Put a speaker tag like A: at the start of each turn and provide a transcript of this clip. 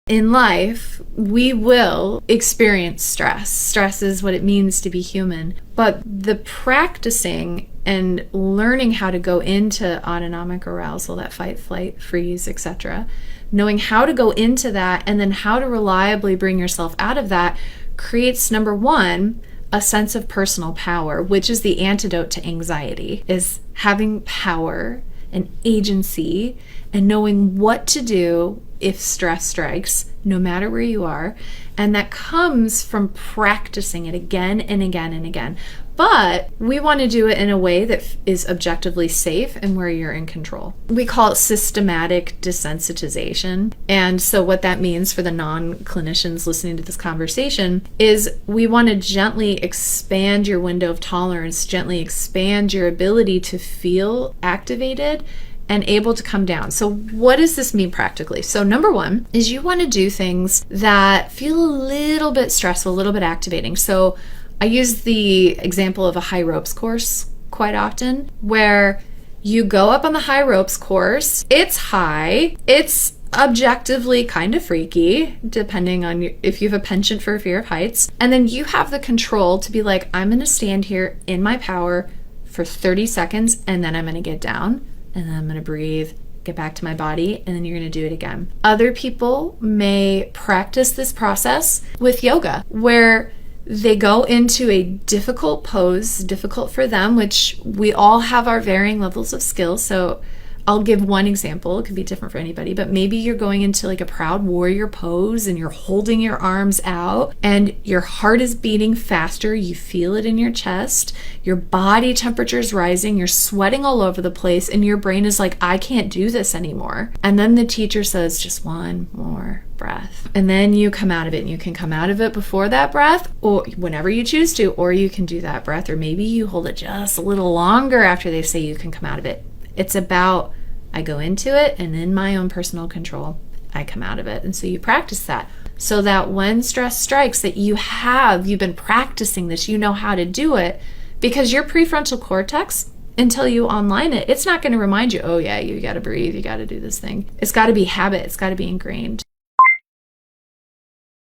A: In life, we will experience stress. Stress is what it means to be human. But the practicing and learning how to go into autonomic arousal, that fight, flight, freeze, etc., knowing how to go into that and then how to reliably bring yourself out of that creates, number one, a sense of personal power, which is the antidote to anxiety, is having power and agency and knowing what to do if stress strikes, no matter where you are. And that comes from practicing it again and again and again. But we want to do it in a way that is objectively safe and where you're in control. We call it systematic desensitization. And so what that means for the non-clinicians listening to this conversation is we want to gently expand your window of tolerance, gently expand your ability to feel activated and able to come down. So what does this mean practically? So number one is you want to do things that feel a little bit stressful, a little bit activating. So I use the example of a high ropes course quite often, where you go up on the high ropes course. It's high. It's objectively kind of freaky, depending on if you have a penchant for a fear of heights. And then you have the control to be like, I'm going to stand here in my power for 30 seconds, and then I'm going to get down, and then I'm going to breathe, get back to my body, and then you're going to do it again. Other people may practice this process with yoga, where they go into a difficult pose, difficult for them, which we all have our varying levels of skill. So I'll give one example. It could be different for anybody, but maybe you're going into like a proud warrior pose and you're holding your arms out and your heart is beating faster. You feel it in your chest. Your body temperature is rising. You're sweating all over the place and your brain is like, I can't do this anymore. And then the teacher says, just one more breath. And then you come out of it, and you can come out of it before that breath or whenever you choose to, or you can do that breath, or maybe you hold it just a little longer after they say you can come out of it. It's about, I go into it, and in my own personal control, I come out of it. And so you practice that so that when stress strikes, that you've been practicing this, you know how to do it, because your prefrontal cortex, until you online it, it's not going to remind you, oh yeah, you got to breathe, you got to do this thing. It's got to be habit. It's got to be ingrained.